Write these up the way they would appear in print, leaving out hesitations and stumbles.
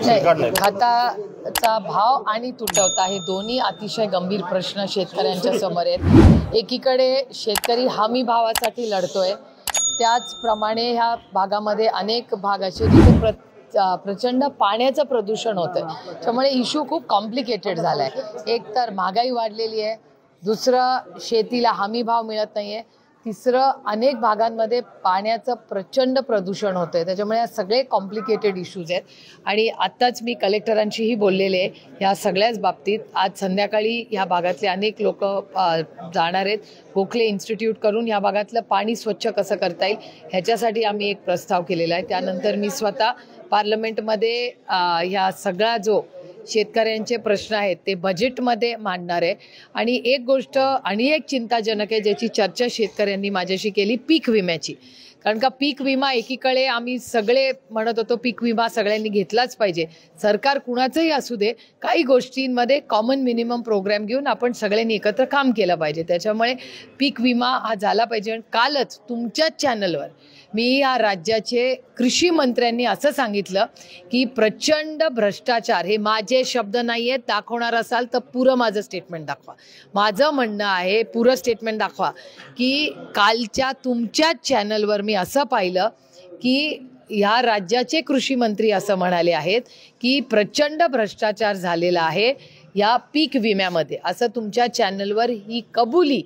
खताचा भाव आणि तुटवता हे दोन्ही अतिशय गंभीर प्रश्न शेतकऱ्यांच्या समोर आहेत। एकीकडे शेतकरी हमी भावासाठी लढतोय, त्याचप्रमाणे ह्या भागामध्ये अनेक भाग असे जिथे प्रचंड पाण्याचं प्रदूषण होतं, त्यामुळे इश्यू खूप कॉम्प्लिकेटेड झालाय। एक तर महागाई वाढलेली आहे, दुसरं शेतीला हमी भाव मिळत नाहीये, तिसरं अनेक भागांमध्ये पाण्याचं प्रचंड प्रदूषण होतंय। त्याच्यामुळे या सगळे कॉम्प्लिकेटेड इश्यूज आहेत आणि आत्ताच मी कलेक्टरांशीही बोललेले आहे या सगळ्याच बाबतीत। आज संध्याकाळी ह्या भागातले अनेक लोक जाणार आहेत गोखले इन्स्टिट्यूट करून ह्या भागातलं पाणी स्वच्छ कसं करता येईल ह्याच्यासाठी आम्ही एक प्रस्ताव केलेला आहे। त्यानंतर मी स्वतः पार्लमेंटमध्ये ह्या सगळा जो शेतकऱ्यांचे प्रश्न आहेत ते बजेटमध्ये मांडणार आहे। आणि एक गोष्ट आणि एक चिंताजनक आहे ज्याची चर्चा शेतकऱ्यांनी माझ्याशी केली, पीक विम्याची। कारण का पीक विमा एकीकडे आम्ही सगळे म्हणत होतो पीक विमा सगळ्यांनी घेतलाच पाहिजे, सरकार कुणाचंही असू दे, काही गोष्टींमध्ये कॉमन मिनिमम प्रोग्राम घेऊन आपण सगळ्यांनी एकत्र काम केलं पाहिजे। त्याच्यामुळे पीक विमा हा झाला पाहिजे। कालच तुमच्याच चॅनलवर मी या राज्याचे कृषी मंत्र्यांनी असं सांगितलं की प्रचंड भ्रष्टाचार, हे माझे शब्द नाही आहेत, दाखवणार असाल तर पुरं माझं स्टेटमेंट दाखवा। माझं म्हणणं आहे पुरं स्टेटमेंट दाखवा की कालच्या तुमच्याच चॅनलवर मी असं पाहिलं की या राज्याचे कृषी मंत्री असं म्हणाले आहेत की प्रचंड भ्रष्टाचार झालेला आहे या पीक विम्यामध्ये, असं तुमच्या चॅनलवर ही कबुली,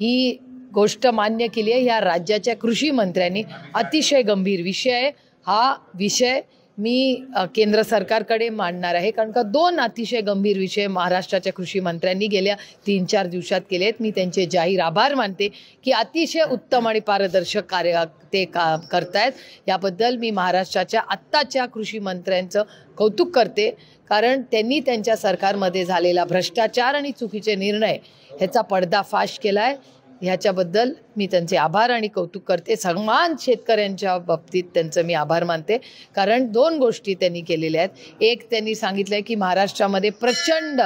ही गोष्ट मान्य केली आहे या राज्याच्या कृषी मंत्र्यांनी। अतिशय गंभीर विषय आहे हा विषय, मी केंद्र सरकारकडे मांडणार आहे। कारण का दोन अतिशय गंभीर विषय महाराष्ट्राच्या कृषी मंत्र्यांनी गेल्या 3-4 दिवसात केले आहेत। मी त्यांचे जाहीर आभार मानते की अतिशय उत्तम आणि पारदर्शक कार्य ते करतायत। याबद्दल मी महाराष्ट्राच्या आत्ताच्या कृषी मंत्र्यांचं कौतुक करते, कारण त्यांनी त्यांच्या सरकारमध्ये झालेला भ्रष्टाचार आणि चुकीचे निर्णय ह्याचा पर्दाफाश केला आहे। ह्याच्याबद्दल मी त्यांचे आभार आणि कौतुक करते। समान शेतकऱ्यांच्या बाबतीत त्यांचं मी आभार मानते, कारण दोन गोष्टी त्यांनी केलेल्या आहेत। एक, त्यांनी सांगितलं आहे की महाराष्ट्रामध्ये प्रचंड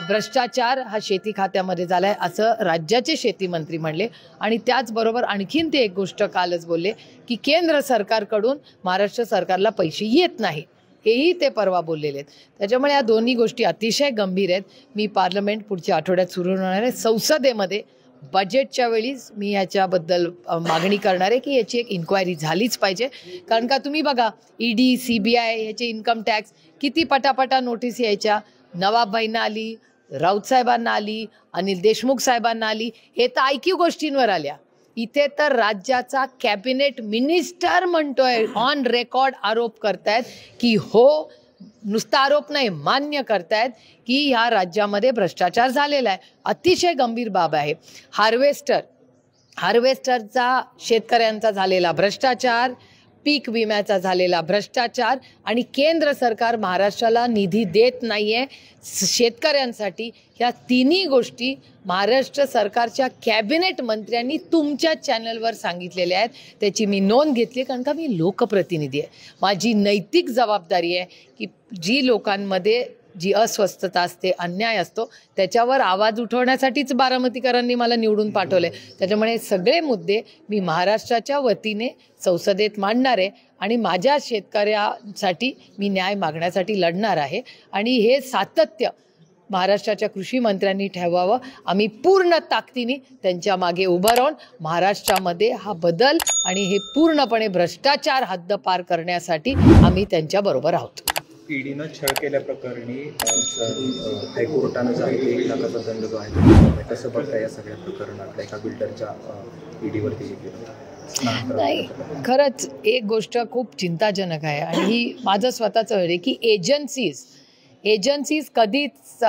भ्रष्टाचार हा शेती खात्यामध्ये झाला आहे असं राज्याचे शेती मंत्री म्हणले। आणि त्याचबरोबर आणखीन ते एक गोष्ट कालच बोलले की केंद्र सरकारकडून महाराष्ट्र सरकारला पैसे येत नाही, हेही ते परवा बोललेले आहेत। त्याच्यामुळे या दोन्ही गोष्टी अतिशय गंभीर आहेत। मी पार्लमेंट पुढच्या आठवड्यात सुरू होणार आहे, संसदेमध्ये बजेटच्या वेळीच मी ह्याच्याबद्दल मागणी करणार आहे की याची एक इन्क्वायरी झालीच पाहिजे। कारण का तुम्ही बघा ED CBI ह्याचे इन्कम टॅक्स किती पटापटा नोटीस यायच्या, नवाबभाईंना आली, राऊत साहेबांना आली, अनिल देशमुख साहेबांना आली, हे तर ऐकीव गोष्टींवर आल्या। इथे तर राज्याचा कॅबिनेट मिनिस्टर म्हणतोय, ऑन रेकॉर्ड आरोप करतायत की हो, नुसता आरोप नाही मान्य करतायत की ह्या राज्यामध्ये भ्रष्टाचार झालेला आहे। अतिशय गंभीर बाब आहे। हार्वेस्टरचा शेतकऱ्यांचा झालेला भ्रष्टाचार, पीक विम्याचा झालेला भ्रष्टाचार आणि केंद्र सरकार महाराष्ट्राला निधी देत नाहीये शेतकऱ्यांसाठी, ह्या तिन्ही गोष्टी महाराष्ट्र सरकारच्या कॅबिनेट मंत्र्यांनी तुमच्या चॅनलवर सांगितलेल्या आहेत। त्याची मी नोंद घेतली, कारण का मी लोकप्रतिनिधी आहे। माझी नैतिक जबाबदारी आहे की जी लोकांमध्ये जी अस्वस्थता असते, अन्याय असतो, त्याच्यावर आवाज उठवण्यासाठीच बारामतीकरांनी मला निवडून पाठवले। त्याच्यामुळे सगळे मुद्दे मी महाराष्ट्राच्या वतीने संसदेत मांडणार आहे आणि माझ्या शेतकऱ्यासाठी मी न्याय मागण्यासाठी लढणार आहे। आणि हे सातत्य महाराष्ट्राच्या कृषी मंत्र्यांनी ठेवावं। आम्ही पूर्ण ताकदीने त्यांच्या मागे उभं राहून महाराष्ट्रामध्ये हा बदल आणि हे पूर्णपणे भ्रष्टाचार हद्दपार करण्यासाठी आम्ही त्यांच्याबरोबर आहोत। ईडीनं छळ केल्याप्रकरणी हायकोर्टानं जाहीर 1 लाखाचा दंड जो आहे कसं बघता या सगळ्या प्रकरणात एका बिल्डरच्या ईडीवरती नाही, खरंच एक गोष्ट खूप चिंताजनक आहे आणि ही माझं स्वतःचं आहे की एजन्सीज कधीच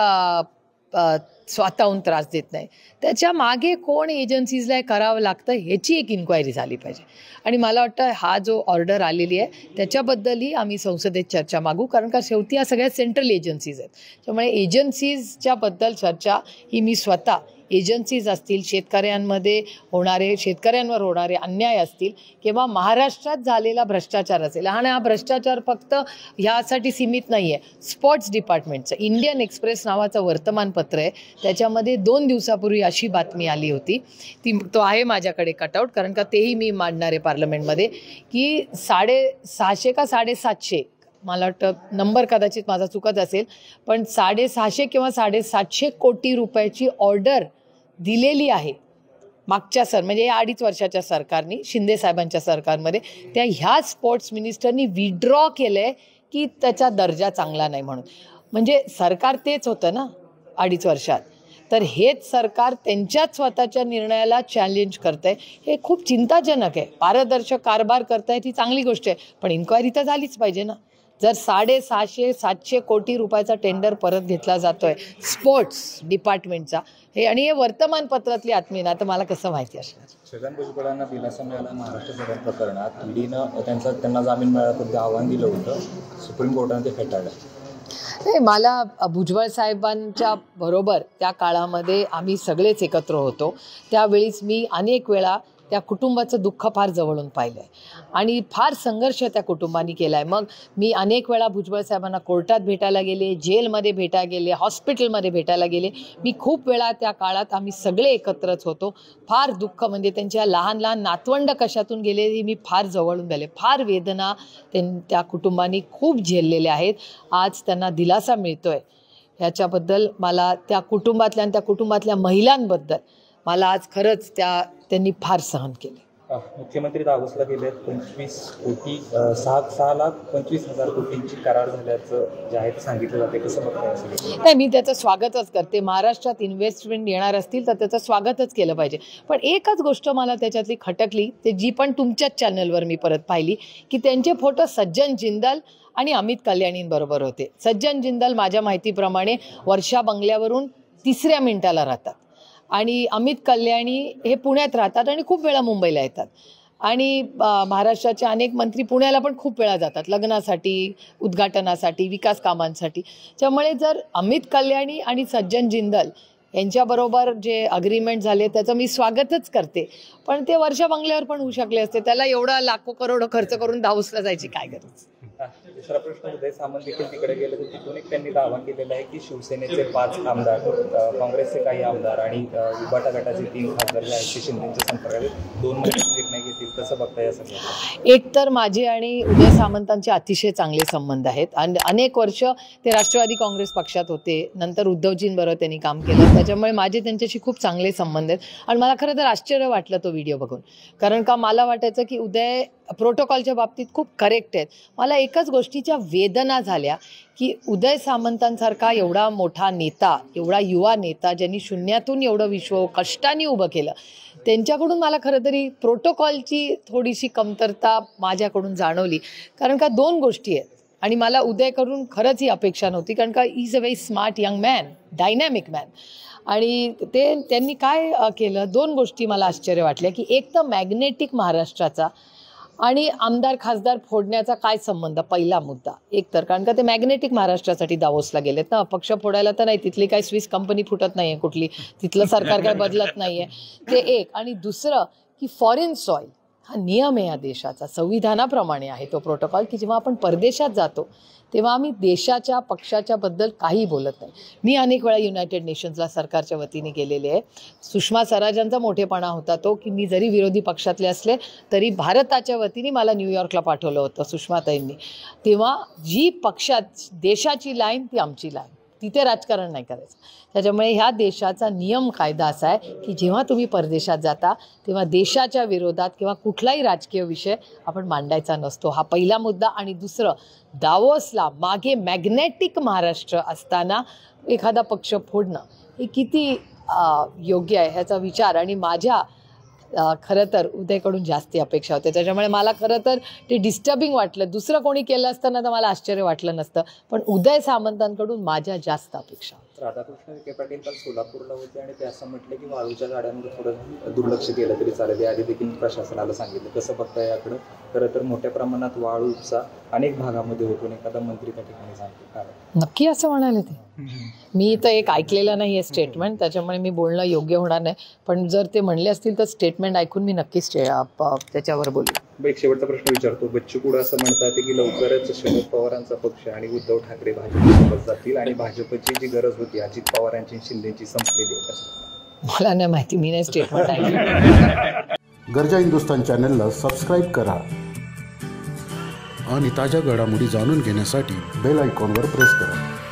स्वतःहून त्रास देत नाही। त्याच्या मागे कोण एजन्सीजला करावं लागतं ह्याची एक इन्क्वायरी झाली पाहिजे। आणि मला वाटतं हा जो ऑर्डर आलेली आहे त्याच्याबद्दलही आम्ही संसदेत चर्चा मागू, कारण का शेवटी या सगळ्या सेंट्रल एजन्सीज आहेत। त्यामुळे एजन्सीजच्या बद्दल चर्चा ही मी स्वतः, एजन्सीज असतील, शेतकऱ्यांवर होणारे अन्याय असतील किंवा महाराष्ट्रात झालेला भ्रष्टाचार असेल, आणि हा भ्रष्टाचार फक्त ह्यासाठी सीमित नाही आहे। स्पोर्ट्स डिपार्टमेंटचं इंडियन एक्सप्रेस नावाचं वर्तमानपत्र आहे, त्याच्यामध्ये 2 दिवसापूर्वी अशी बातमी आली होती, तो आहे माझ्याकडे कटआउट, कारण का तेही मी मांडणार आहे पार्लमेंटमध्ये, की 650 का 750 मला वाटतं नंबर कदाचित माझा चुकत असेल, पण 650 किंवा 750 कोटी रुपयाची ऑर्डर दिलेली आहे मागच्या म्हणजे या 2.5 वर्षाच्या सरकारनी, शिंदे साहेबांच्या सरकारमध्ये. त्या ह्या स्पोर्ट्स मिनिस्टरनी विड्रॉ केलं आहे की त्याचा दर्जा चांगला नाही म्हणून. म्हणजे सरकार तेच होतं ना 2.5 वर्षात. तर हेच सरकार त्यांच्याच स्वतःच्या निर्णयाला चॅलेंज करत आहे. हे खूप चिंताजनक आहे. पारदर्शक कारभार करतायत ही चांगली गोष्ट आहे, पण इन्क्वायरी तर झालीच पाहिजे ना. जर 650-700 कोटी रुपयाचा टेंडर परत घेतला जातोय स्पोर्ट्स डिपार्टमेंटचा, हे आणि हे वर्तमानपत्रातली आत्मीय, आता मला कसं माहिती असणार. छगन भुजबळांना दिलासा मिळाला महाराष्ट्र सदन प्रकरणात. ईडीनं त्यांना जामीन मिळाल्याबद्दल आव्हान दिलं होतं, सुप्रीम कोर्टाने ते फेटाळलं. नाही, मला भुजबळ साहेबांच्या बरोबर त्या काळामध्ये आम्ही सगळेच एकत्र होतो. त्यावेळीच मी अनेक वेळा त्या कुटुंबाचं दुःख फार जवळून पाहिलं आहे आणि फार संघर्ष त्या कुटुंबाने केला आहे. मग मी अनेक वेळा भुजबळ साहेबांना कोर्टात भेटायला गेले, जेलमध्ये भेटायला गेले, हॉस्पिटलमध्ये भेटायला गेले. मी खूप वेळा त्या काळात आम्ही सगळे एकत्रच होतो. फार दुःख, म्हणजे त्यांच्या लहान लहान नातवंड कशातून गेले मी फार जवळून गेले. फार वेदना त्या कुटुंबांनी खूप झेललेल्या आहेत. आज त्यांना दिलासा मिळतोय ह्याच्याबद्दल मला त्या कुटुंबातल्या आणि त्या कुटुंबातल्या महिलांबद्दल मला आज खरंच त्यांनी फार सहन केले. मुख्यमंत्री दावोसला गेले 6,25,000 कोटींची करार झाल्याचं जे आहे ते सांगितलं जाते. कसं बघताय? नाही, मी त्याचं स्वागतच करते. महाराष्ट्रात इन्व्हेस्टमेंट येणार असतील तर त्याचं स्वागतच केलं पाहिजे. पण एकच गोष्ट मला त्याच्यातली खटकली, ते जी पण तुमच्याच चॅनलवर मी परत पाहिली, की त्यांचे फोटो सज्जन जिंदाल आणि अमित कल्याणींबरोबर होते. सज्जन जिंदाल माझ्या माहितीप्रमाणे वर्षा बंगल्यावरून 3ऱ्या मिनिटाला राहतात आणि अमित कल्याणी हे पुण्यात राहतात आणि खूप वेळा मुंबईला येतात. आणि महाराष्ट्राचे अनेक मंत्री पुण्याला पण खूप वेळा जातात लग्नासाठी, उद्घाटनासाठी, विकास कामांसाठी. त्यामुळे जर अमित कल्याणी आणि सज्जन जिंदाल यांच्याबरोबर जे अग्रीमेंट झाले त्याचं मी स्वागतच करते. पण ते वर्षा बंगल्यावर पण होऊ शकले असते. त्याला एवढा लाखो करोडो खर्च करून दावोसला जायची काय गरज. दुसरा प्रश्न, उदय सामंत देखील तिकडे गेले तर तिथून एक त्यांनी दावा केलेला आहे की शिवसेनेचे 5 आमदार, काँग्रेसचे काही आमदार आणि उबाटा गटाचे 3 खासदार जे आहेत ते शिंदेच्या संपर्कात 2 महिन्यात निर्णय घेतील. कसं बघता या सगळ्या? एक तर माझे आणि उदय सामंतांचे अतिशय चांगले संबंध आहेत आणि अनेक वर्ष ते राष्ट्रवादी काँग्रेस पक्षात होते. नंतर उद्धवजींबरोबर त्यांनी काम केलं. त्याच्यामुळे माझे त्यांच्याशी खूप चांगले संबंध आहेत. आणि मला खरं तर आश्चर्य वाटलं तो व्हिडिओ बघून, कारण का मला वाटायचं की उदय प्रोटोकॉलच्या बाबतीत खूप करेक्ट आहेत. मला एकच गोष्टीच्या वेदना झाल्या की उदय सामंतांसारखा एवढा मोठा नेता, एवढा युवा नेता, ज्यांनी शून्यातून एवढं विश्व कष्टाने उभं केलं, त्यांच्याकडून मला खरं तरी प्रोटोकॉलची थोडीशी कमतरता माझ्याकडून जाणवली. कारण का 2 गोष्टी आहेत आणि मला उदयकडून खरंच ही अपेक्षा नव्हती, कारण का is a very smart young man, dynamic man. आणि त्यांनी काय केलं, 2 गोष्टी मला आश्चर्य वाटल्या की एक तर मॅग्नेटिक महाराष्ट्राचा आणि आमदार खासदार फोडण्याचा काय संबंध, पहिला मुद्दा. एक तर कारण का ते मॅग्नेटिक महाराष्ट्रासाठी दावोसला गेलेत ना, पक्ष फोडायला तर नाही, तिथली काही स्विस कंपनी फुटत नाही आहे कुठली, तिथलं सरकार काय बदलत नाही आहे, ते एक. आणि दुसरं की फॉरेन सॉईल हा नियम आहे या देशाचा, संविधानाप्रमाणे आहे तो प्रोटोकॉल, की जेव्हा आपण परदेशात जातो तेव्हा आम्ही देशाच्या पक्षाच्या बद्दल काही बोलत नाही. मी अनेक वेळा युनायटेड नेशन्सला सरकारच्या वतीने गेलेले आहे. सुषमा स्वराजांचा मोठेपणा होता तो की मी जरी विरोधी पक्षातले असले तरी भारताच्या वतीने मला न्यूयॉर्कला पाठवलं होतं सुषमाताईंनी. तेव्हा जी पक्षात देशाची लाईन ती आमची लाईन, तिथे राजकारण नाही करायचं. त्याच्यामुळे ह्या देशाचा नियम कायदा असा आहे की जेव्हा तुम्ही परदेशात जाता तेव्हा देशाच्या विरोधात किंवा कुठलाही राजकीय विषय आपण मांडायचा नसतो. हा पहिला मुद्दा. आणि दुसरं, दावोसला मागे मॅग्नेटिक महाराष्ट्र असताना एखादा पक्ष फोडणं हे किती योग्य आहे ह्याचा विचार आणि माझ्या खरं तर उदयकडून जास्ती अपेक्षा होते. त्याच्यामुळे मला खरं तर ते डिस्टर्बिंग वाटलं. दुसरं कोणी केलं असताना तर मला आश्चर्य वाटलं नसतं, पण उदय सामंतांकडून माझ्या जास्त अपेक्षा. राधाकृष्ण विखे पाटील काल सोलापूरला होते आणि ते असं म्हटलं की वाळूच्या गाड्यांवर थोडं दुर्लक्ष केलं तरी चालेल. याआधी देखील प्रशासनाला सांगितलं. कसं बघता याकडं? खरं तर मोठ्या प्रमाणात वाळू उपसा अनेक भागामध्ये होतो, एखादा मंत्री त्या ठिकाणी सांगतो काय नक्की असं म्हणाले ते? मी तर एक ऐकलेलं नाही आहे स्टेटमेंट, त्याच्यामुळे मी बोलणं योग्य होणार नाही. पण जर ते म्हणले असतील तर स्टेटमेंट ऐकून मी नक्कीच त्याच्यावर बोलू. एक शेवटचा प्रश्न विचारतो. बच्चू कडू असं म्हणतात की लवकरच शरद पवारांचा पक्ष आणि उद्धव ठाकरे भाजपसोबत जातील आणि भाजपची जी गरज होती अजित पवारांची शिंदेची संपलेली आहे. मला नाही माहिती, मी नाही स्टेटमेंट ऐकलं. गरजा हिंदुस्तान चॅनलला सबस्क्राईब करा. आणि ताज्या घडामोडी जाणून घेण्यासाठी बेल आयकॉनवर प्रेस करा.